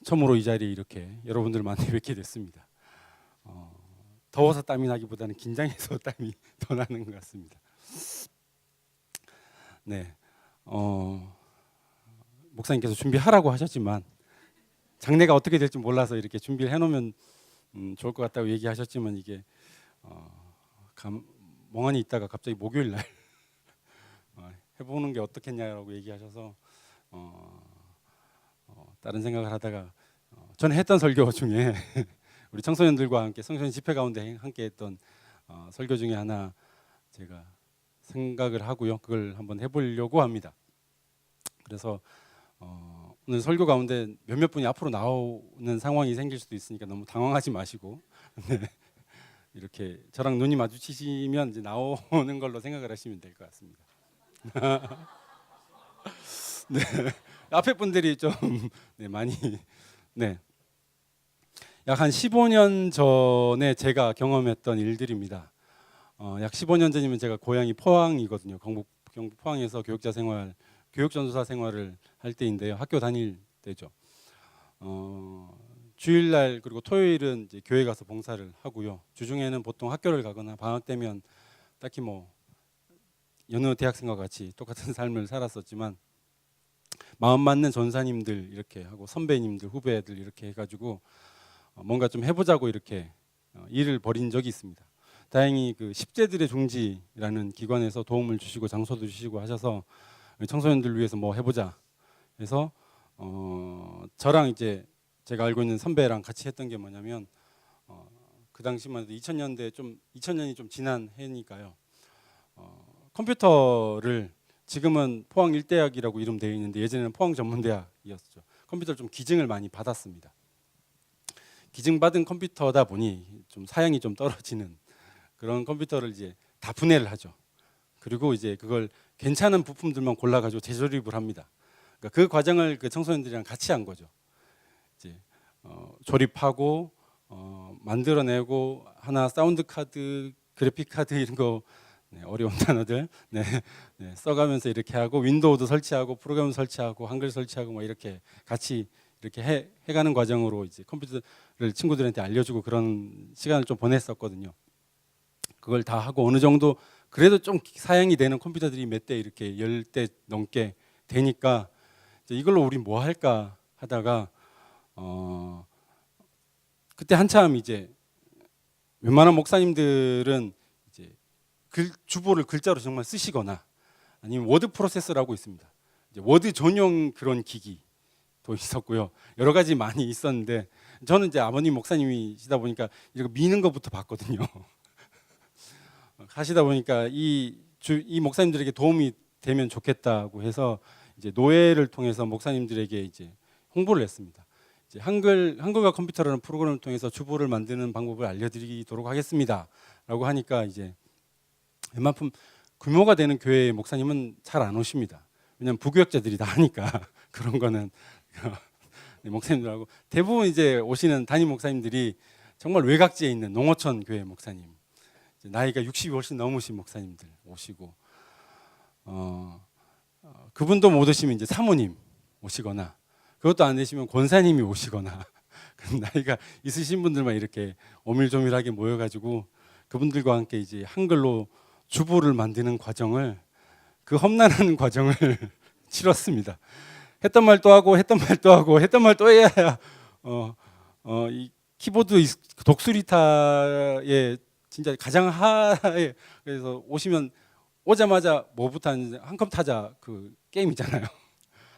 처음으로 이 자리에 이렇게 여러분들 만나 뵙게 됐습니다. 더워서 땀이 나기보다는 긴장해서 땀이 더 나는 것 같습니다. 네, 목사님께서 준비하라고 하셨지만 장례가 어떻게 될지 몰라서 이렇게 준비를 해놓으면 좋을 것 같다고 얘기하셨지만 이게 멍하니 있다가 갑자기 목요일 날 해보는 게 어떻겠냐라고 얘기하셔서 다른 생각을 하다가 전에 했던 설교 중에 우리 청소년들과 함께 청소년 집회 가운데 함께 했던 설교 중에 하나 제가 생각을 하고요. 그걸 한번 해보려고 합니다. 그래서 오늘 설교 가운데 몇몇 분이 앞으로 나오는 상황이 생길 수도 있으니까 너무 당황하지 마시고 네, 이렇게 저랑 눈이 마주치시면 이제 나오는 걸로 생각을 하시면 될 것 같습니다. 네, 앞에 분들이 좀 네, 많이 네. 약 한 15년 전에 제가 경험했던 일들입니다. 약 15년 전이면 제가 고향이 포항이거든요. 경북 포항에서 교육자 생활, 교육전도사 생활을 할 때인데요. 학교 다닐 때죠. 주일날 그리고 토요일은 이제 교회 가서 봉사를 하고요. 주중에는 보통 학교를 가거나 방학 때면 딱히 뭐 여느 대학생과 같이 똑같은 삶을 살았었지만 마음 맞는 전사님들 이렇게 하고 선배님들, 후배들 이렇게 해가지고 뭔가 좀 해보자고 이렇게 일을 벌인 적이 있습니다. 다행히 그 십제들의 종지라는 기관에서 도움을 주시고 장소도 주시고 하셔서 청소년들 위해서 뭐 해보자 해서 저랑 이제 제가 알고 있는 선배랑 같이 했던 게 뭐냐면 그 당시만 해도 2000년이 좀 지난 해니까요. 컴퓨터를 지금은 포항 일대학이라고 이름되어 있는데 예전에는 포항 전문대학이었죠. 컴퓨터를 좀 기증을 많이 받았습니다. 기증받은 컴퓨터다 보니 좀 사양이 좀 떨어지는 그런 컴퓨터를 이제 다 분해를 하죠. 그리고 이제 그걸 괜찮은 부품들만 골라가지고 재조립을 합니다. 그러니까 그 과정을 그 청소년들이랑 같이 한 거죠. 이제 조립하고 만들어내고 하나 사운드 카드, 그래픽 카드 이런 거 네, 어려운 단어들 네, 네, 써가면서 이렇게 하고 윈도우도 설치하고 프로그램 설치하고 한글 설치하고 뭐 이렇게 같이 이렇게 해가는 과정으로 이제 컴퓨터를 친구들한테 알려주고 그런 시간을 좀 보냈었거든요. 그걸 다 하고 어느 정도 그래도 좀 사양이 되는 컴퓨터들이 몇 대 이렇게 10대 넘게 되니까 이제 이걸로 우리 뭐 할까 하다가 그때 한참 이제 웬만한 목사님들은 이제 주보를 글자로 정말 쓰시거나 아니면 워드 프로세서라고 있습니다. 이제 워드 전용 그런 기기 도 있었고요. 여러 가지 많이 있었는데 저는 이제 아버님 목사님이시다 보니까 이거 미는 것부터 봤거든요. 하시다 보니까 이 목사님들에게 도움이 되면 좋겠다고 해서 이제 노예를 통해서 목사님들에게 이제 홍보를 했습니다. 이제 한글과 컴퓨터라는 프로그램을 통해서 주보를 만드는 방법을 알려드리도록 하겠습니다라고 하니까 이제 웬만큼 규모가 되는 교회의 목사님은 잘 안 오십니다. 왜냐하면 부교역자들이 다 하니까 그런 거는 목사님들하고 대부분 이제 오시는 담임 목사님들이 정말 외곽지에 있는 농어촌 교회 목사님, 나이가 60이 훨씬 넘으신 목사님들 오시고 그분도 못 오시면 이제 사모님 오시거나 그것도 안 되시면 권사님이 오시거나 나이가 있으신 분들만 이렇게 오밀조밀하게 모여가지고 그분들과 함께 이제 한글로 주보를 만드는 과정을 그 험난한 과정을 치렀습니다. 했던 말 또 하고 했던 말 또 하고 했던 말 또 해야 이 키보드 독수리타의 진짜 가장 하에 그래서 오자마자 뭐부터 하는지 한컴 타자 그 게임 있잖아요.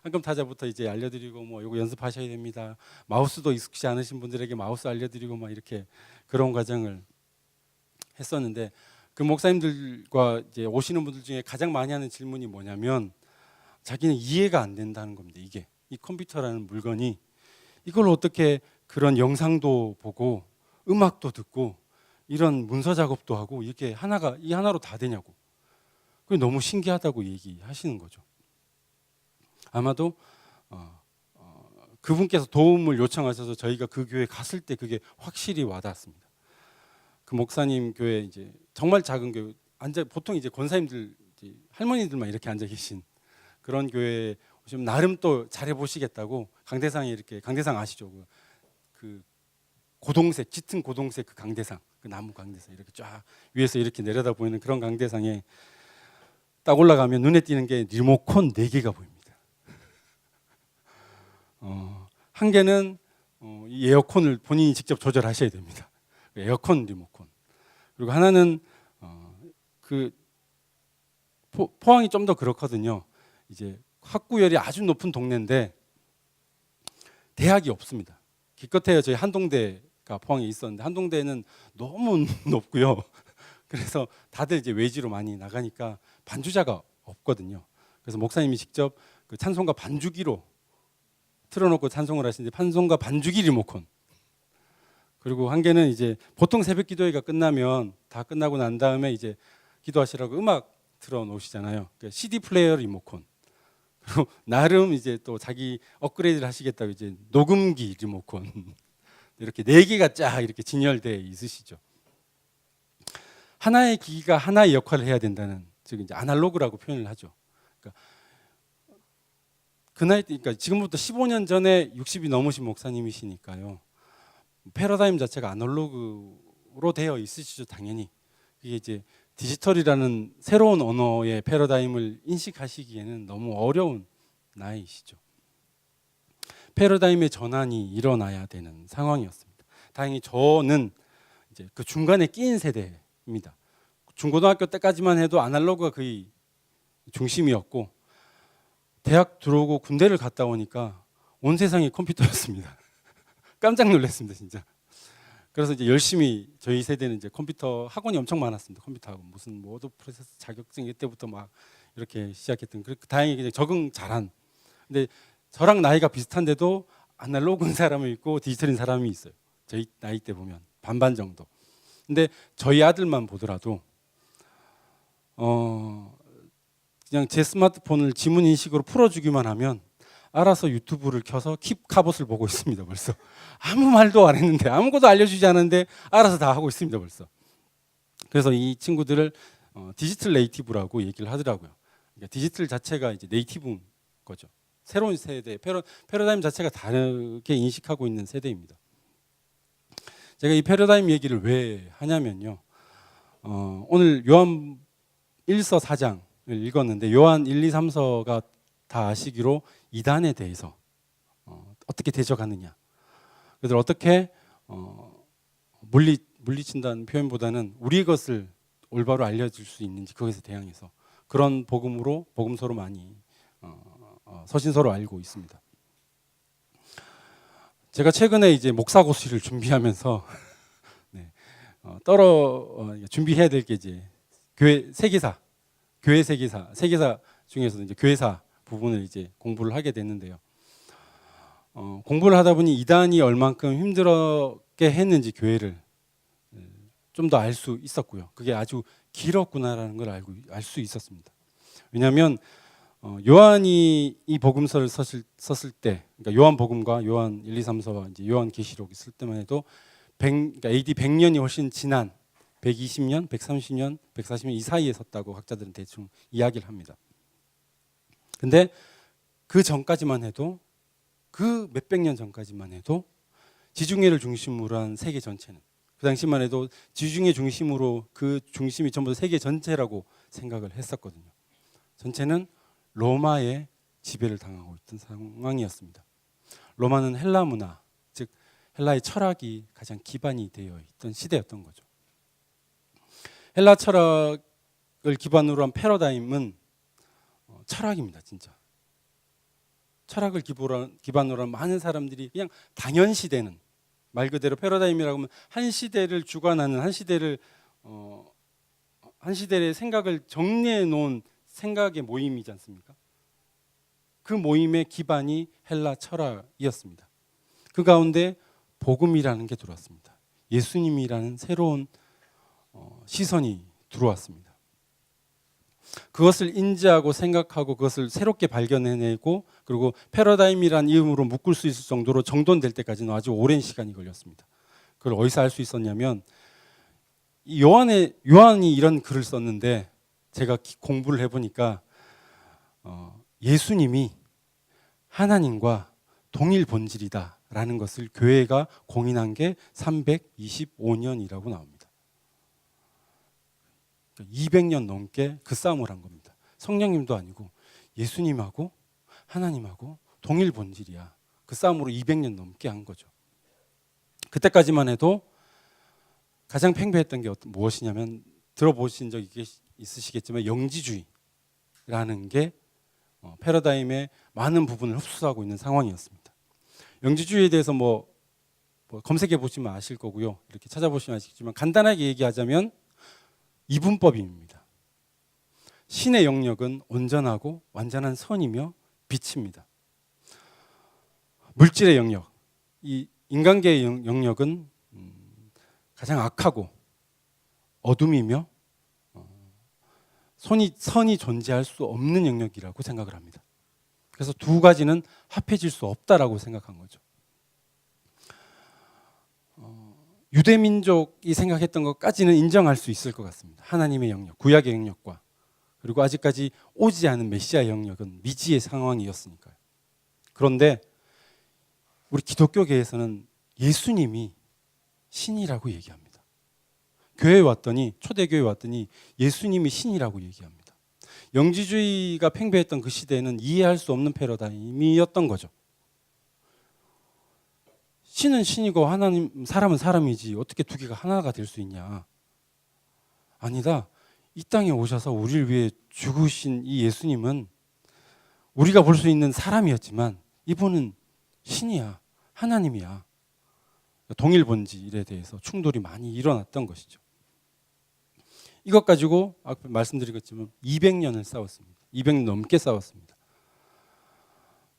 한컴 타자부터 이제 알려드리고 뭐 이거 연습하셔야 됩니다. 마우스도 익숙치 않으신 분들에게 마우스 알려드리고 막 이렇게 그런 과정을 했었는데 그 목사님들과 이제 오시는 분들 중에 가장 많이 하는 질문이 뭐냐면 자기는 이해가 안 된다는 겁니다. 이 컴퓨터라는 물건이 이걸 어떻게 그런 영상도 보고 음악도 듣고 이런 문서 작업도 하고 이렇게 이 하나로 다 되냐고. 그게 너무 신기하다고 얘기하시는 거죠. 아마도 그분께서 도움을 요청하셔서 저희가 그 교회 갔을 때 그게 확실히 와닿았습니다. 그 목사님 교회 이제 정말 작은 교회 보통 이제 권사님들 할머니들만 이렇게 앉아 계신 그런 교회에 좀 나름 또 잘해 보시겠다고 강대상에 이렇게 강대상 아시죠? 그 고동색 짙은 고동색 그 강대상 그 나무 강대상 이렇게 쫙 위에서 이렇게 내려다 보이는 그런 강대상에 딱 올라가면 눈에 띄는 게 리모컨 4개가 보입니다. 한 개는 이 에어컨을 본인이 직접 조절하셔야 됩니다. 에어컨 리모컨. 그리고 하나는 그 포항이 좀 더 그렇거든요. 이제 학구열이 아주 높은 동네인데 대학이 없습니다. 기껏해야 저희 한동대가 포항에 있었는데 한동대는 너무 높고요. 그래서 다들 이제 외지로 많이 나가니까 반주자가 없거든요. 그래서 목사님이 직접 그 찬송가 반주기로 틀어놓고 찬송을 하시는데 찬송가 반주기 리모컨. 그리고 한 개는 이제 보통 새벽 기도회가 끝나면 다 끝나고 난 다음에 이제 기도하시라고 음악 틀어놓으시잖아요. 그러니까 CD 플레이어 리모컨. 그리고 나름 이제 또 자기 업그레이드를 하시겠다고 이제 녹음기 리모컨. 이렇게 4개가 쫙 이렇게 진열되어 있으시죠. 하나의 기기가 하나의 역할을 해야 된다는, 즉 이제 아날로그라고 표현을 하죠. 그러니까 그 나이 때, 그러니까 지금부터 15년 전에 60이 넘으신 목사님이시니까요. 패러다임 자체가 아날로그로 되어 있으시죠, 당연히. 이게 이제 디지털이라는 새로운 언어의 패러다임을 인식하시기에는 너무 어려운 나이시죠. 패러다임의 전환이 일어나야 되는 상황이었습니다. 다행히 저는 이제 그 중간에 끼인 세대입니다. 중고등학교 때까지만 해도 아날로그가 거의 중심이었고 대학 들어오고 군대를 갔다 오니까 온 세상이 컴퓨터였습니다. 깜짝 놀랐습니다, 진짜. 그래서 이제 열심히 저희 세대는 이제 컴퓨터 학원이 엄청 많았습니다. 컴퓨터 학원 무슨 워드 프로세서 자격증 이때부터 막 이렇게 시작했던. 다행히 그냥 적응 잘한. 근데 저랑 나이가 비슷한데도 아날로그인 사람이 있고 디지털인 사람이 있어요. 저희 나이 때 보면 반반 정도. 근데 저희 아들만 보더라도 그냥 제 스마트폰을 지문 인식으로 풀어주기만 하면 알아서 유튜브를 켜서 킵카봇을 보고 있습니다. 벌써 아무 말도 안 했는데 아무것도 알려주지 않았는데 알아서 다 하고 있습니다. 벌써. 그래서 이 친구들을 디지털 네이티브라고 얘기를 하더라고요. 그러니까 디지털 자체가 이제 네이티브인 거죠. 새로운 세대 패러다임 자체가 다르게 인식하고 있는 세대입니다. 제가 이 패러다임 얘기를 왜 하냐면요. 오늘 요한 1서 4장을 읽었는데 요한 1, 2, 3서가 다 아시기로 이단에 대해서 어떻게 대적하느냐, 그들 어떻게 물리친다는 표현보다는 우리의 것을 올바로 알려줄 수 있는지 그것에 대항해서 그런 복음서로 많이 서신서로 알고 있습니다. 제가 최근에 이제 목사고시를 준비하면서 네, 준비해야 될 게 이제 교회 세계사 중에서도 이제 교회사 부분을 이제 공부를 하게 됐는데요. 공부를 하다 보니 이단이 얼만큼 힘들게 했는지 교회를 좀 더 알 수 있었고요. 그게 아주 길었구나라는 걸 알 수 있었습니다. 왜냐하면 요한이 이 복음서를 썼을 때, 그러니까 요한복음과 요한 1, 2, 3서와 이제 요한계시록 쓸 때만 해도 그러니까 AD 100년이 훨씬 지난 120년, 130년, 140년 이 사이에 섰다고 학자들은 대충 이야기를 합니다. 근데 그 전까지만 해도 그 몇백 년 전까지만 해도 지중해를 중심으로 한 세계 전체는 그 당시만 해도 지중해 중심으로 그 중심이 전부 다 세계 전체라고 생각을 했었거든요. 전체는 로마의 지배를 당하고 있던 상황이었습니다. 로마는 헬라 문화, 즉 헬라의 철학이 가장 기반이 되어 있던 시대였던 거죠. 헬라 철학을 기반으로 한 패러다임은 철학입니다, 진짜. 철학을 기반으로 한 많은 사람들이 그냥 당연시되는, 말 그대로 패러다임이라고 하면 한 시대를 주관하는, 한 시대의 생각을 정리해 놓은 생각의 모임이지 않습니까? 그 모임의 기반이 헬라 철학이었습니다. 그 가운데 복음이라는 게 들어왔습니다. 예수님이라는 새로운 시선이 들어왔습니다. 그것을 인지하고 생각하고 그것을 새롭게 발견해내고 그리고 패러다임이란 이름으로 묶을 수 있을 정도로 정돈될 때까지는 아주 오랜 시간이 걸렸습니다. 그걸 어디서 알 수 있었냐면 요한이 이런 글을 썼는데 제가 공부를 해보니까 예수님이 하나님과 동일 본질이다라는 것을 교회가 공인한 게 325년이라고 나옵니다. 200년 넘게 그 싸움을 한 겁니다. 성령님도 아니고 예수님하고 하나님하고 동일 본질이야. 그 싸움으로 200년 넘게 한 거죠. 그때까지만 해도 가장 팽배했던 게 무엇이냐면, 들어보신 적 있으시겠지만 영지주의라는 게 패러다임의 많은 부분을 흡수하고 있는 상황이었습니다. 영지주의에 대해서 뭐 검색해 보시면 아실 거고요. 이렇게 찾아보시면 아시겠지만 간단하게 얘기하자면 이분법입니다. 신의 영역은 온전하고 완전한 선이며 빛입니다. 물질의 영역, 이 인간계의 영역은 가장 악하고 어둠이며 선이 존재할 수 없는 영역이라고 생각을 합니다. 그래서 두 가지는 합해질 수 없다라고 생각한 거죠. 유대민족이 생각했던 것까지는 인정할 수 있을 것 같습니다. 하나님의 영역, 구약의 영역과 그리고 아직까지 오지 않은 메시아의 영역은 미지의 상황이었으니까요. 그런데 우리 기독교계에서는 예수님이 신이라고 얘기합니다. 교회에 왔더니, 초대교회에 왔더니 예수님이 신이라고 얘기합니다. 영지주의가 팽배했던 그 시대에는 이해할 수 없는 패러다임이었던 거죠. 신은 신이고 사람은 사람이지 어떻게 두 개가 하나가 될 수 있냐. 아니다. 이 땅에 오셔서 우리를 위해 죽으신 이 예수님은 우리가 볼 수 있는 사람이었지만 이분은 신이야. 하나님이야. 동일 본질에 대해서 충돌이 많이 일어났던 것이죠. 이것 가지고 아까 말씀드리겠지만 200년을 싸웠습니다. 200년 넘게 싸웠습니다.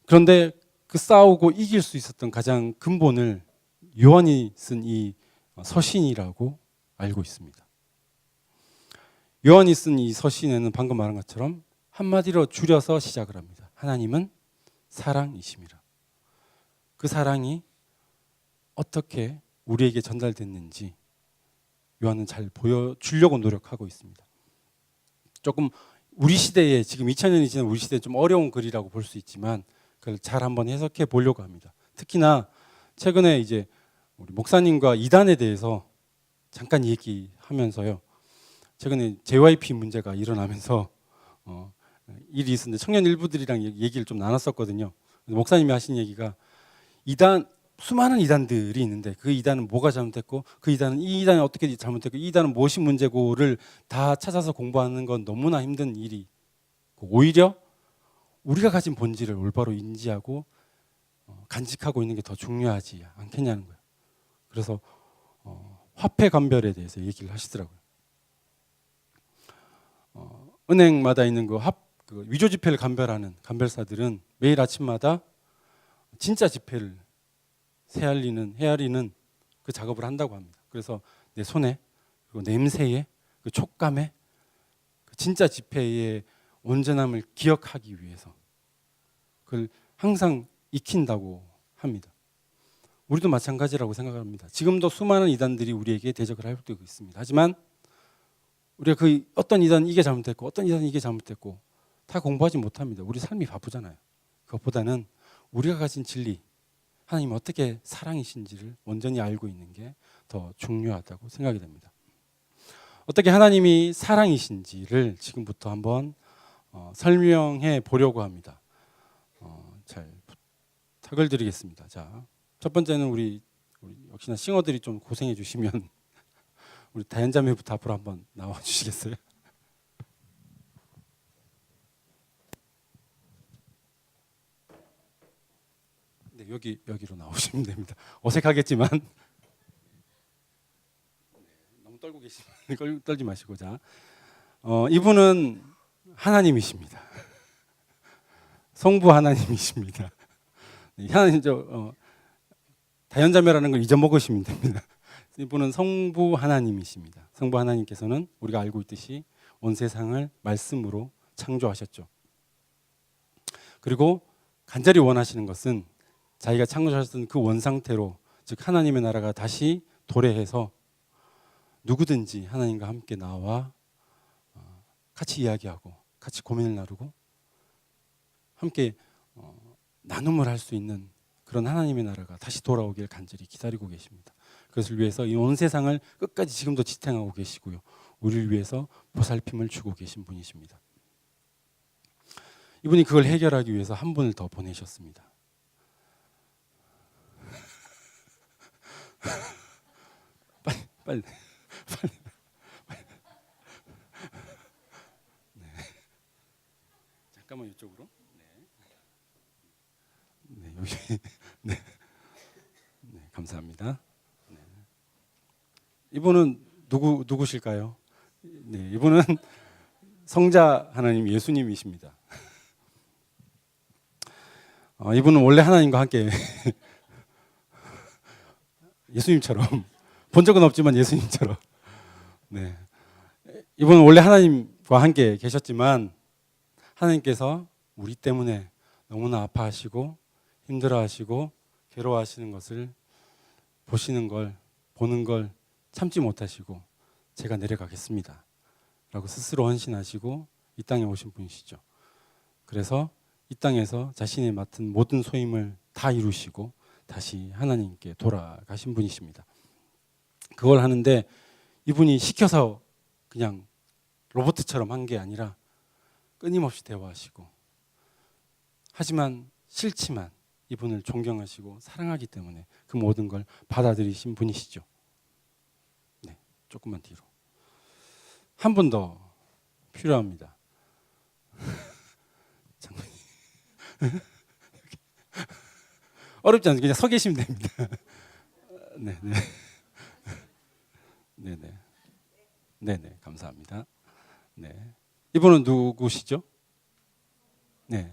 그런데 그 싸우고 이길 수 있었던 가장 근본을 요한이 쓴 이 서신이라고 알고 있습니다. 요한이 쓴 이 서신에는 방금 말한 것처럼 한마디로 줄여서 시작을 합니다. 하나님은 사랑이심이라. 그 사랑이 어떻게 우리에게 전달됐는지 요한은 잘 보여주려고 노력하고 있습니다. 조금 우리 시대에, 지금 2000년이 지난 우리 시대에 좀 어려운 글이라고 볼 수 있지만 그걸 잘 한번 해석해 보려고 합니다. 특히나 최근에 이제 우리 목사님과 이단에 대해서 잠깐 얘기하면서요. 최근에 JYP 문제가 일어나면서 일이 있었는데 청년 일부들이랑 얘기를 좀 나눴었거든요. 목사님이 하신 얘기가 수많은 이단들이 있는데 그 이단은 뭐가 잘못됐고 그 이단은 이 이단은 어떻게 잘못됐고 이 이단은 무엇이 문제고를 다 찾아서 공부하는 건 너무나 힘든 일이, 오히려 우리가 가진 본질을 올바로 인지하고 간직하고 있는 게 더 중요하지 않겠냐는 거예요. 그래서 화폐 감별에 대해서 얘기를 하시더라고요. 은행마다 있는 그 위조 지폐를 감별하는 감별사들은 매일 아침마다 진짜 지폐를 헤아리는 그 작업을 한다고 합니다. 그래서 내 손에, 그리고 냄새에, 그 촉감에, 그 진짜 지폐의 온전함을 기억하기 위해서 그걸 항상 익힌다고 합니다. 우리도 마찬가지라고 생각합니다. 지금도 수많은 이단들이 우리에게 대적을 하고 있습니다. 하지만 우리가 그 어떤 이단은 이게 잘못됐고 어떤 이단은 이게 잘못됐고 다 공부하지 못합니다. 우리 삶이 바쁘잖아요. 그것보다는 우리가 가진 진리, 하나님이 어떻게 사랑이신지를 온전히 알고 있는 게 더 중요하다고 생각이 됩니다. 어떻게 하나님이 사랑이신지를 지금부터 한번 설명해 보려고 합니다. 잘 부탁을 드리겠습니다. 자, 첫 번째는 우리 역시나 싱어들이 좀 고생해 주시면 우리 다현자매부터 앞으로 한번 나와 주시겠어요? 네, 여기로 나오시면 됩니다. 어색하겠지만 너무 떨고 계시면 떨지 마시고. 자, 이분은 하나님이십니다. 성부 하나님이십니다. 하나님 다현자매라는 걸 잊어먹으시면 됩니다. 이분은 성부 하나님이십니다. 성부 하나님께서는 우리가 알고 있듯이 온 세상을 말씀으로 창조하셨죠. 그리고 간절히 원하시는 것은 자기가 창조하셨던 그 원상태로, 즉 하나님의 나라가 다시 도래해서 누구든지 하나님과 함께 나와 같이 이야기하고 같이 고민을 나누고 함께 나눔을 할 수 있는 그런 하나님의 나라가 다시 돌아오길 간절히 기다리고 계십니다. 그것을 위해서 이 온 세상을 끝까지 지금도 지탱하고 계시고요. 우리를 위해서 보살핌을 주고 계신 분이십니다. 이분이 그걸 해결하기 위해서 한 분을 더 보내셨습니다. 빨리. 네. 잠깐만 이쪽으로. 네, 여기. 네. 네, 감사합니다. 네. 이분은 누구실까요? 네, 이분은 성자 하나님 예수님이십니다. 이분은 원래 하나님과 함께 예수님처럼 본 적은 없지만 예수님처럼 네. 이분은 원래 하나님과 함께 계셨지만 하나님께서 우리 때문에 너무나 아파하시고 힘들어하시고 괴로워하시는 것을 보는 걸 참지 못하시고 제가 내려가겠습니다 라고 스스로 헌신하시고 이 땅에 오신 분이시죠. 그래서 이 땅에서 자신이 맡은 모든 소임을 다 이루시고 다시 하나님께 돌아가신 분이십니다. 그걸 하는데 이분이 시켜서 그냥 로봇처럼 한 게 아니라 끊임없이 대화하시고, 하지만 싫지만 이분을 존경하시고 사랑하기 때문에 그 모든 걸 받아들이신 분이시죠. 네, 조금만 뒤로. 한 분 더 필요합니다. 장관님. 어렵지 않아요. 그냥 서 계시면 됩니다. 네, 네. 네, 네. 네, 네. 감사합니다. 네. 이분은 누구시죠? 네.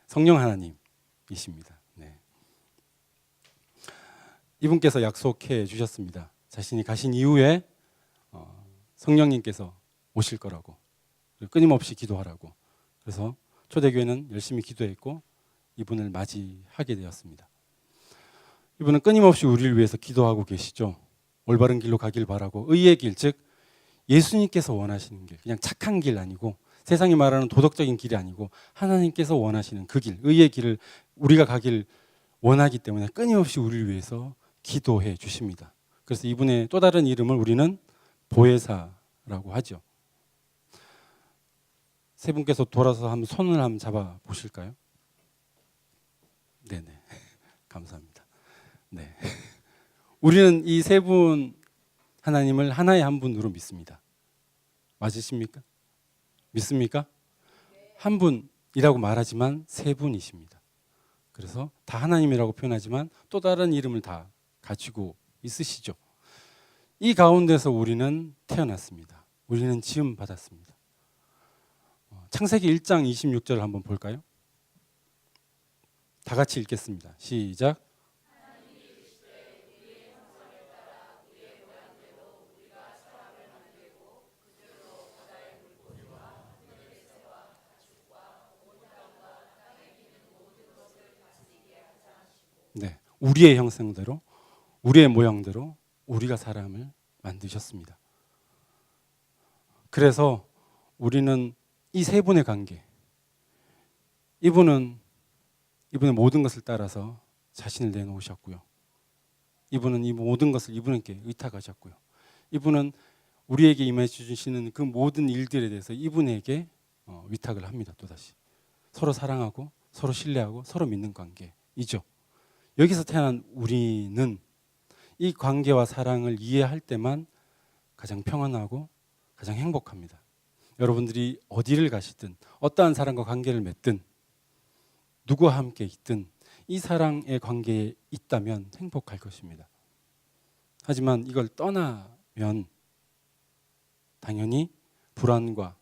성령 하나님이십니다. 네. 이분께서 약속해 주셨습니다. 자신이 가신 이후에 성령님께서 오실 거라고, 끊임없이 기도하라고. 그래서 초대교회는 열심히 기도했고 이분을 맞이하게 되었습니다. 이분은 끊임없이 우리를 위해서 기도하고 계시죠. 올바른 길로 가길 바라고, 의의 길, 즉 예수님께서 원하시는 길, 그냥 착한 길 아니고 세상이 말하는 도덕적인 길이 아니고 하나님께서 원하시는 그 길, 의의 길을 우리가 가길 원하기 때문에 끊임없이 우리를 위해서 기도해 주십니다. 그래서 이분의 또 다른 이름을 우리는 보혜사라고 하죠. 세 분께서 돌아서 한번 손을 한번 잡아 보실까요? 네네. 감사합니다. 네. 우리는 이 세 분 하나님을 하나의 한 분으로 믿습니다. 맞으십니까? 믿습니까? 한 분이라고 말하지만 세 분이십니다. 그래서 다 하나님이라고 표현하지만 또 다른 이름을 다 가지고 있으시죠. 이 가운데서 우리는 태어났습니다. 우리는 지음 받았습니다. 창세기 1장 26절을 한번 볼까요? 다 같이 읽겠습니다. 시작. 네, 우리의 형상대로, 우리의 모양대로 우리가 사람을 만드셨습니다. 그래서 우리는 이 세 분의 관계, 이분의 모든 것을 따라서 자신을 내놓으셨고요. 이분은 이 모든 것을 이분에게 의탁하셨고요. 이분은 우리에게 임해 주시는 그 모든 일들에 대해서 이분에게 위탁을 합니다. 또다시 서로 사랑하고 서로 신뢰하고 서로 믿는 관계이죠. 여기서 태어난 우리는 이 관계와 사랑을 이해할 때만 가장 평안하고 가장 행복합니다. 여러분들이 어디를 가시든 어떠한 사람과 관계를 맺든 누구와 함께 있든 이 사랑의 관계에 있다면 행복할 것입니다. 하지만 이걸 떠나면 당연히 불안과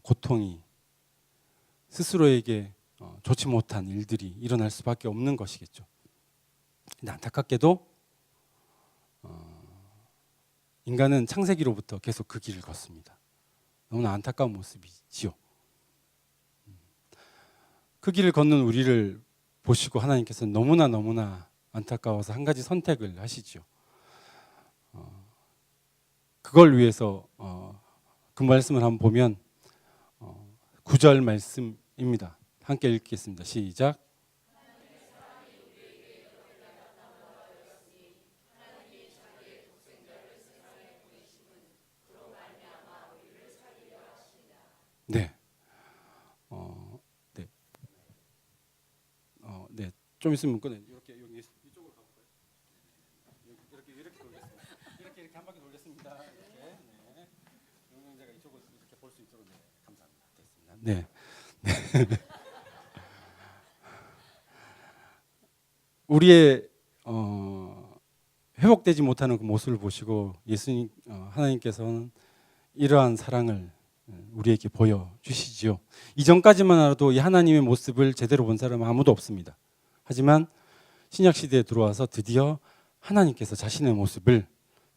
고통이, 스스로에게 좋지 못한 일들이 일어날 수밖에 없는 것이겠죠. 근데 안타깝게도 인간은 창세기로부터 계속 그 길을 걷습니다. 너무나 안타까운 모습이지요. 그 길을 걷는 우리를 보시고 하나님께서는 너무나 안타까워서 한 가지 선택을 하시죠. 그걸 위해서 그 말씀을 한번 보면 9절 말씀입니다. 함께 읽겠습니다. 시작. 네. 네. 네. 좀 있으면 꺼내. 이렇게 여기 이쪽으로 가볼까요? 이렇게 돌겠습니다. 이렇게 한 바퀴 돌겠습니다. 이렇게. 네. 운영자가 이쪽을 이렇게 볼 수 있도록 네. 감사합니다. 됐습니다. 네. 우리의 회복되지 못하는 그 모습을 보시고 예수님 하나님께서는 이러한 사랑을 우리에게 보여주시지요. 이전까지만 하도 이 하나님의 모습을 제대로 본 사람은 아무도 없습니다. 하지만 신약 시대에 들어와서 드디어 하나님께서 자신의 모습을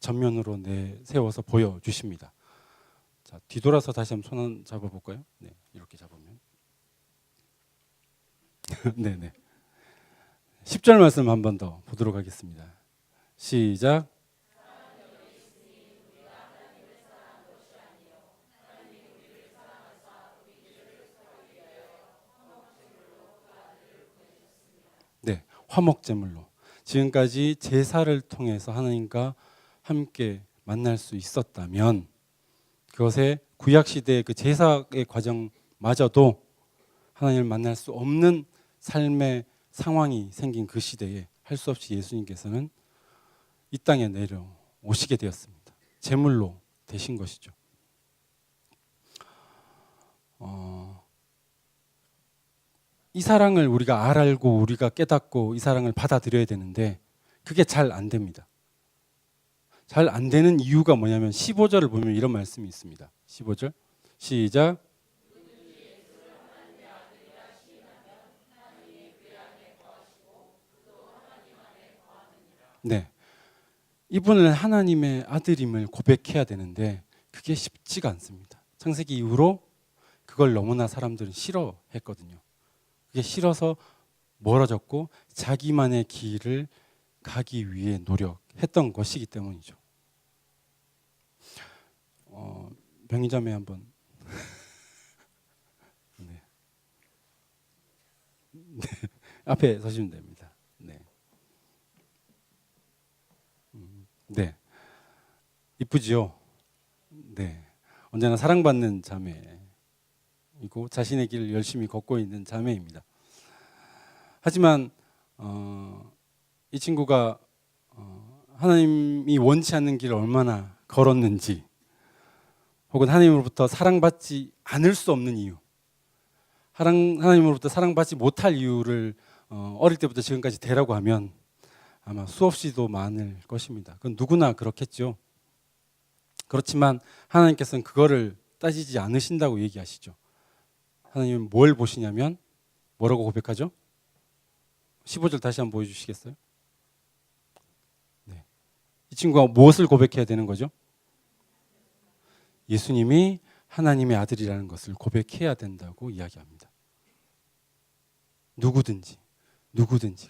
전면으로 내세워서 보여주십니다. 자, 뒤돌아서 다시 한번 손 잡아볼까요? 네, 이렇게 잡으면 네네. 10절 말씀 한 번 더 보도록 하겠습니다. 시작. 네, 화목제물로 지금까지 제사를 통해서 하나님과 함께 만날 수 있었다면 그것에 구약 시대의 그 제사의 과정마저도 하나님을 만날 수 없는 삶의 상황이 생긴 그 시대에 할 수 없이 예수님께서는 이 땅에 내려오시게 되었습니다. 제물로 되신 것이죠. 이 사랑을 우리가 알고 우리가 깨닫고 이 사랑을 받아들여야 되는데 그게 잘 안 됩니다. 잘 안 되는 이유가 뭐냐면 15절을 보면 이런 말씀이 있습니다. 15절 시작. 네, 이분은 하나님의 아들임을 고백해야 되는데 그게 쉽지가 않습니다. 창세기 이후로 그걸 너무나 사람들은 싫어했거든요. 그게 싫어서 멀어졌고 자기만의 길을 가기 위해 노력했던 것이기 때문이죠. 명희자매 한번 네. 네. 앞에 서시면 됩니다. 네. 네. 이쁘지요? 네. 언제나 사랑받는 자매이고 자신의 길을 열심히 걷고 있는 자매입니다. 하지만 이 친구가 하나님이 원치 않는 길을 얼마나 걸었는지 혹은 하나님으로부터 사랑받지 않을 수 없는 이유 하나님으로부터 사랑받지 못할 이유를 어릴 때부터 지금까지 대라고 하면 아마 수없이도 많을 것입니다. 그건 누구나 그렇겠죠. 그렇지만 하나님께서는 그거를 따지지 않으신다고 얘기하시죠. 하나님은 뭘 보시냐면 뭐라고 고백하죠? 15절 다시 한번 보여주시겠어요? 네. 이 친구가 무엇을 고백해야 되는 거죠? 예수님이 하나님의 아들이라는 것을 고백해야 된다고 이야기합니다. 누구든지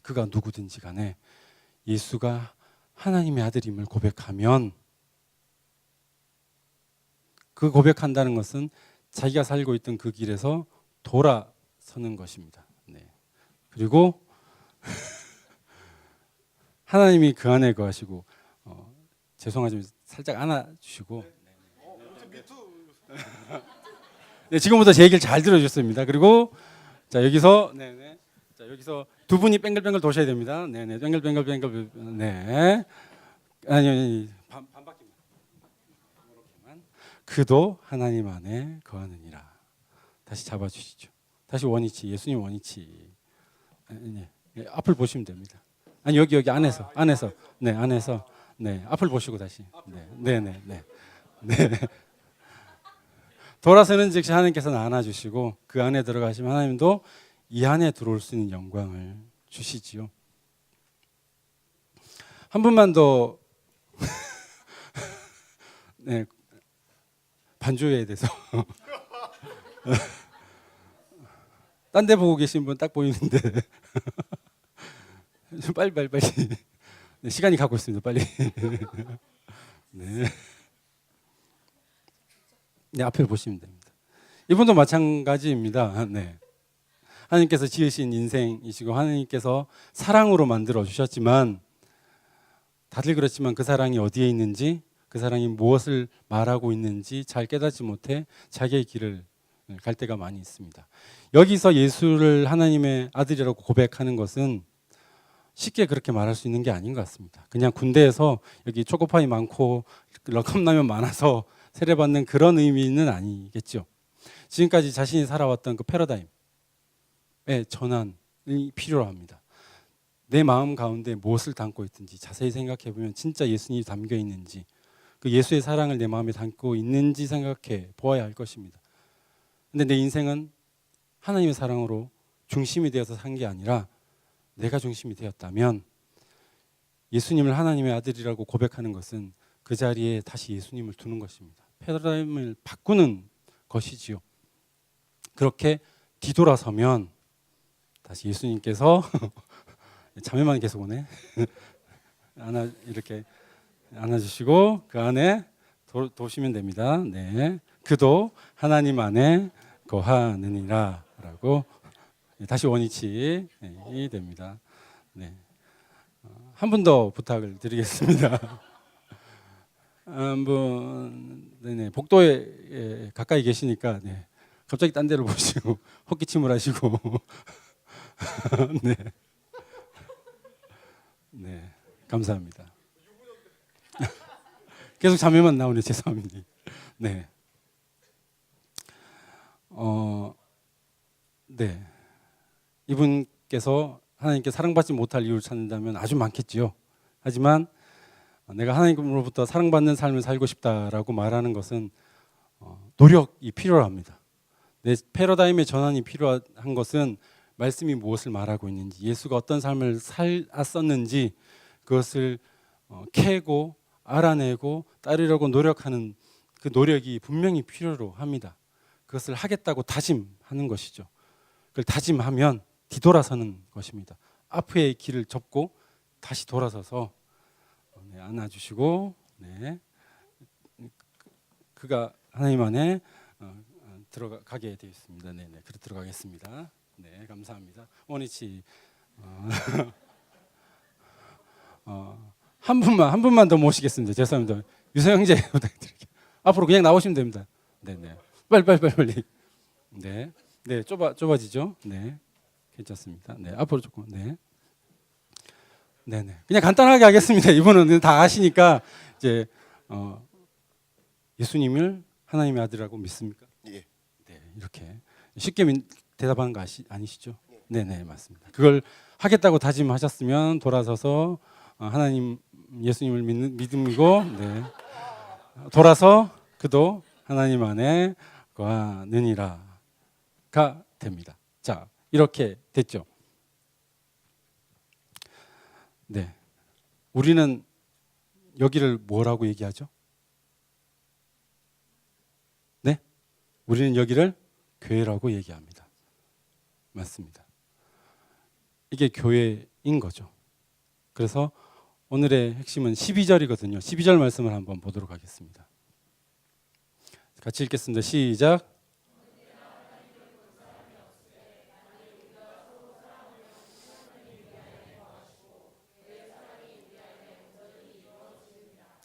그가 누구든지 간에 예수가 하나님의 아들임을 고백하면 그 고백한다는 것은 자기가 살고 있던 그 길에서 돌아서는 것입니다. 네. 그리고 하나님이 그 안에 거하시고 죄송하지만 살짝 안아주시고 네, 지금부터 제 얘기를 잘 들어주셨습니다. 그리고 자 여기서 네네 자 여기서 두 분이 뱅글뱅글 도셔야 됩니다. 네네 뱅글뱅글 네 아니 반 바퀴만 이렇게만 그도 하나님 안에 거하느니라. 다시 잡아주시죠. 다시 원위치 예수님 원위치 네, 앞을 보시면 됩니다. 아니 여기 안에서 네 안에서 네 앞을 보시고 다시 네네네 네. 돌아서는 즉시 하나님께서는 안아주시고 그 안에 들어가시면 하나님도 이 안에 들어올 수 있는 영광을 주시지요. 한 분만 더 네, 반주에 대해서 딴 데 보고 계신 분 딱 보이는데 좀 빨리 네, 시간이 가고 있습니다. 빨리 네. 네, 앞을 보시면 됩니다. 이분도 마찬가지입니다. 네. 하나님께서 지으신 인생이시고 하나님께서 사랑으로 만들어 주셨지만 다들 그렇지만 그 사랑이 어디에 있는지 그 사랑이 무엇을 말하고 있는지 잘 깨닫지 못해 자기의 길을 갈 때가 많이 있습니다. 여기서 예수를 하나님의 아들이라고 고백하는 것은 쉽게 그렇게 말할 수 있는 게 아닌 것 같습니다. 그냥 군대에서 여기 초코파이 많고 컵라면 많아서 세례받는 그런 의미는 아니겠죠. 지금까지 자신이 살아왔던 그 패러다임의 전환이 필요로 합니다. 내 마음 가운데 무엇을 담고 있든지 자세히 생각해 보면 진짜 예수님이 담겨 있는지, 그 예수의 사랑을 내 마음에 담고 있는지 생각해 보아야 할 것입니다. 근데 내 인생은 하나님의 사랑으로 중심이 되어서 산 게 아니라 내가 중심이 되었다면, 예수님을 하나님의 아들이라고 고백하는 것은 그 자리에 다시 예수님을 두는 것입니다. 패러다임을 바꾸는 것이지요. 그렇게 뒤돌아서면 다시 예수님께서 자매만 계속 오네. 이렇게 안아주시고 그 안에 도시면 됩니다. 네, 그도 하나님 안에 거하느니라 라고 다시 원위치 됩니다. 네. 한 분 더 부탁을 드리겠습니다. 한 분, 네네, 복도에 가까이 계시니까 네, 갑자기 딴 데를 보시고 헛기침을 하시고 네, 네, 감사합니다. 계속 자매만 나오네, 죄송합니다. 네, 네, 이분께서 하나님께 사랑받지 못할 이유를 찾는다면 아주 많겠지요. 하지만 내가 하나님으로부터 사랑받는 삶을 살고 싶다라고 말하는 것은 노력이 필요합니다. 내 패러다임의 전환이 필요한 것은 말씀이 무엇을 말하고 있는지, 예수가 어떤 삶을 살았었는지 그것을 캐고 알아내고 따르려고 노력하는 그 노력이 분명히 필요로 합니다. 그것을 하겠다고 다짐하는 것이죠. 그걸 다짐하면 뒤돌아서는 것입니다. 앞의 길을 접고 다시 돌아서서 네, 안아주시고 네, 그가 하나님 안에 들어가게 되어 있습니다. 네, 네, 그래 들어가겠습니다. 네, 감사합니다. 원위치 한 분만 더 모시겠습니다. 죄송합니다. 유서 형제 부탁드릴게요. 앞으로 그냥 나오시면 됩니다. 네, 네, 빨리. 네, 네, 좁아지죠. 네, 괜찮습니다. 네, 앞으로 조금 네. 네네. 그냥 간단하게 하겠습니다. 이분은 다 아시니까 이제 예수님을 하나님의 아들이라고 믿습니까? 예. 네, 이렇게 쉽게 대답하는 거 아니시죠? 네네, 맞습니다. 그걸 하겠다고 다짐하셨으면 돌아서서 하나님 예수님을 믿음이고 네. 돌아서 그도 하나님 안에 거하느니라가 됩니다. 자, 이렇게 됐죠. 네, 우리는 여기를 뭐라고 얘기하죠? 네, 우리는 여기를 교회라고 얘기합니다. 맞습니다. 이게 교회인 거죠. 그래서 오늘의 핵심은 12절이거든요. 12절 말씀을 한번 보도록 하겠습니다. 같이 읽겠습니다. 시작.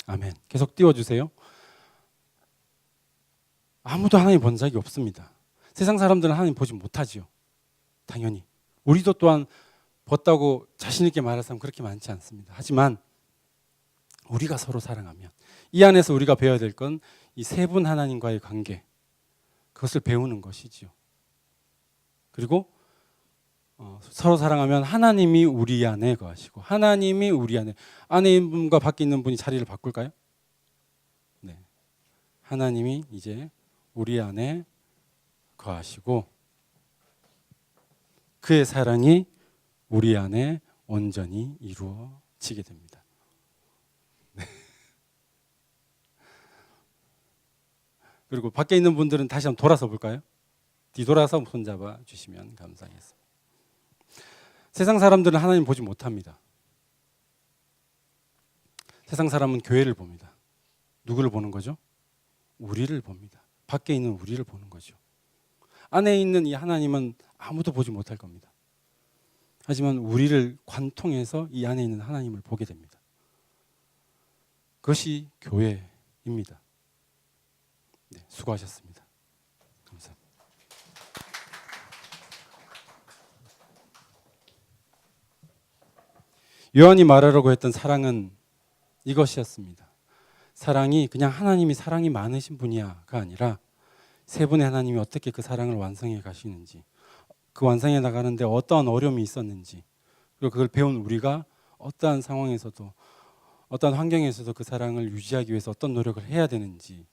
아멘. 계속 띄워주세요. 아무도 하나님 본 적이 없습니다. 세상 사람들은 하나님 보지 못하지요. 당연히. 우리도 또한 봤다고 자신 있게 말할 사람 그렇게 많지 않습니다. 하지만 우리가 서로 사랑하면 이 안에서 우리가 배워야 될 건 이 세 분 하나님과의 관계, 그것을 배우는 것이지요. 그리고 서로 사랑하면 하나님이 우리 안에 거하시고 하나님이 우리 안에 있는 분과 밖에 있는 분이 자리를 바꿀까요? 네, 하나님이 이제 우리 안에 거하시고 그의 사랑이 우리 안에 온전히 이루어지게 됩니다. 네. 그리고 밖에 있는 분들은 다시 한번 돌아서 볼까요? 뒤돌아서 손잡아 주시면 감사하겠습니다. 세상 사람들은 하나님 보지 못합니다. 세상 사람은 교회를 봅니다. 누구를 보는 거죠? 우리를 봅니다. 밖에 있는 우리를 보는 거죠. 안에 있는 이 하나님은 아무도 보지 못할 겁니다. 하지만 우리를 관통해서 이 안에 있는 하나님을 보게 됩니다. 그것이 교회입니다. 네, 수고하셨습니다. 감사합니다. 요한이 말하려고 했던 사랑은 이것이었습니다. 사랑이 그냥 하나님이 사랑이 많으신 분이야가 아니라 세 분의 하나님이 어떻게 그 사랑을 완성해 가시는지, 그 완성해 나가는데 어떠한 어려움이 있었는지, 그리고 그걸 배운 우리가 어떠한 상황에서도 어떠한 환경에서도 그 사랑을 유지하기 위해서 어떤 노력을 해야 되는지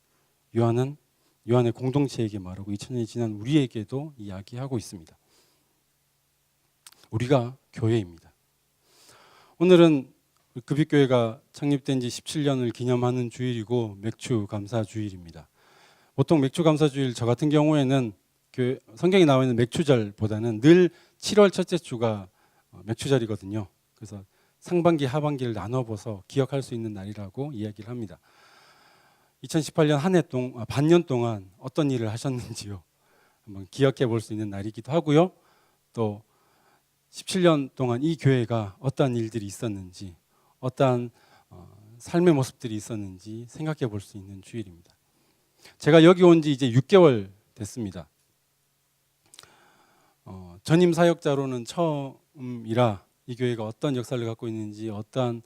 요한의 공동체에게 말하고 2000년이 지난 우리에게도 이야기하고 있습니다. 우리가 교회입니다. 오늘은 급식교회가 창립된 지 17년을 기념하는 주일이고 맥주 감사 주일입니다. 보통 맥주 감사 주일, 저 같은 경우에는 성경에 나와 있는 맥주절보다는 늘 7월 첫째 주가 맥주절이거든요. 그래서 상반기 하반기를 나눠봐서 기억할 수 있는 날이라고 이야기를 합니다. 2018년 반년 동안 어떤 일을 하셨는지요, 한번 기억해 볼 수 있는 날이기도 하고요. 또 17년 동안 이 교회가 어떠한 일들이 있었는지, 어떠한 삶의 모습들이 있었는지 생각해 볼 수 있는 주일입니다. 제가 여기 온 지 이제 6개월 됐습니다. 전임 사역자로는 처음이라 이 교회가 어떤 역사를 갖고 있는지, 어떠한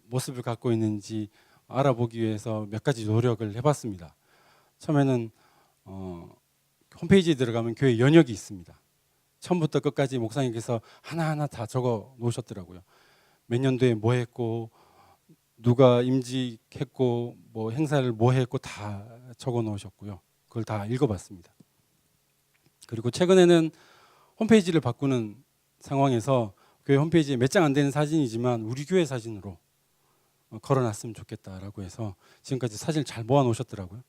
모습을 갖고 있는지 알아보기 위해서 몇 가지 노력을 해봤습니다. 처음에는 홈페이지에 들어가면 교회 연역이 있습니다. 처음부터 끝까지 목사님께서 하나하나 다 적어 놓으셨더라고요. 몇 년도에 뭐 했고, 누가 임직했고, 뭐 행사를 뭐 했고 다 적어 놓으셨고요. 그걸 다 읽어봤습니다. 그리고 최근에는 홈페이지를 바꾸는 상황에서 교회 홈페이지에 몇 장 안 되는 사진이지만 우리 교회 사진으로 걸어놨으면 좋겠다라고 해서 지금까지 사진을 잘 모아 놓으셨더라고요.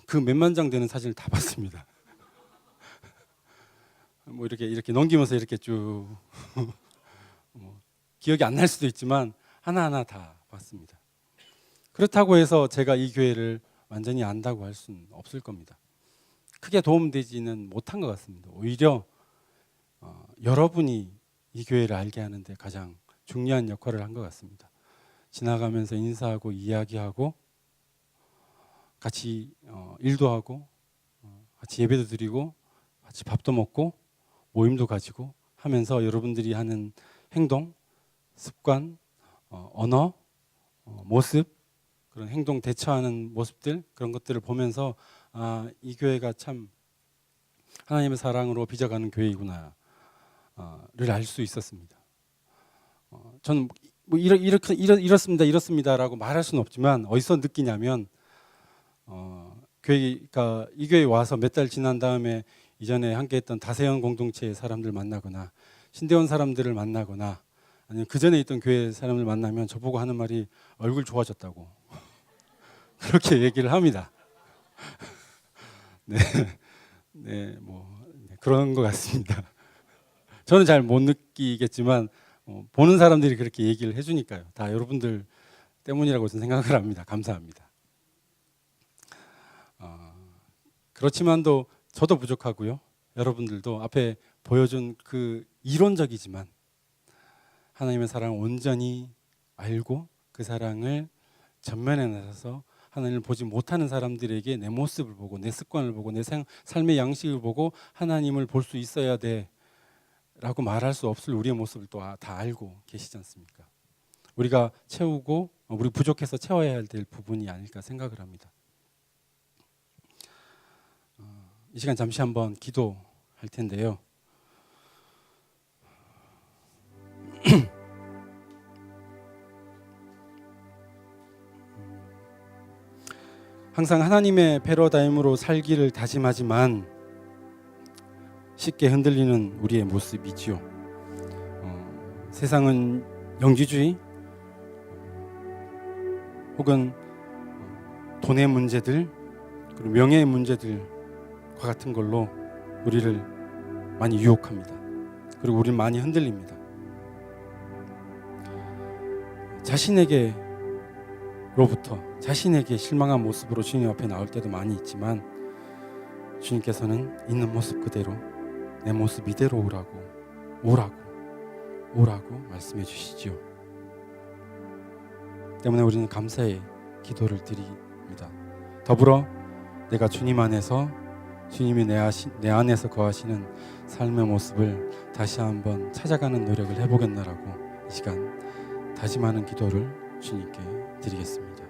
그 몇만 장 되는 사진을 다 봤습니다. 뭐 이렇게 넘기면서 이렇게 쭉 기억이 안 날 수도 있지만 하나하나 다 봤습니다. 그렇다고 해서 제가 이 교회를 완전히 안다고 할 수는 없을 겁니다. 크게 도움되지는 못한 것 같습니다. 오히려 여러분이 이 교회를 알게 하는데 가장 중요한 역할을 한 것 같습니다. 지나가면서 인사하고 이야기하고 같이 일도 하고 같이 예배도 드리고 같이 밥도 먹고 모임도 가지고 하면서 여러분들이 하는 행동, 습관, 언어, 모습, 그런 행동 대처하는 모습들, 그런 것들을 보면서 이 교회가 참 하나님의 사랑으로 빚어가는 교회이구나를 알 수 있었습니다. 저는 뭐 이렇습니다라고 말할 수는 없지만 어디서 느끼냐면 교회가 이 교회에 와서 몇 달 지난 다음에 이전에 함께했던 다세형 공동체의 사람들 만나거나 신대원 사람들을 만나거나 아니면 그 전에 있던 교회 사람을 만나면 저보고 하는 말이 얼굴 좋아졌다고 그렇게 얘기를 합니다. 그런 것 같습니다. 저는 잘 못 느끼겠지만 보는 사람들이 그렇게 얘기를 해주니까요. 다 여러분들 때문이라고 저는 생각을 합니다. 감사합니다. 그렇지만도 저도 부족하고요. 여러분들도 앞에 보여준 그 이론적이지만 하나님의 사랑을 온전히 알고 그 사랑을 전면에 나서서 하나님을 보지 못하는 사람들에게 내 모습을 보고 내 습관을 보고 내 삶의 양식을 보고 하나님을 볼 수 있어야 돼 라고 말할 수 없을 우리의 모습을 또 다 알고 계시지 않습니까? 우리가 채우고 우리 부족해서 채워야 될 부분이 아닐까 생각을 합니다. 이 시간 잠시 한번 기도할 텐데요. 항상 하나님의 패러다임으로 살기를 다짐하지만 쉽게 흔들리는 우리의 모습이지요. 세상은 영지주의 혹은 돈의 문제들 그리고 명예의 문제들과 같은 걸로 우리를 많이 유혹합니다. 그리고 우리는 많이 흔들립니다. 자신에게 실망한 모습으로 주님 앞에 나올 때도 많이 있지만 주님께서는 있는 모습 그대로 내 모습 이대로 오라고 말씀해 주시지요. 때문에 우리는 감사의 기도를 드립니다. 더불어 내가 주님 안에서 주님이 내 안에서 거하시는 삶의 모습을 다시 한번 찾아가는 노력을 해보겠노라고 이 시간 다짐하는 기도를 주님께 드리겠습니다.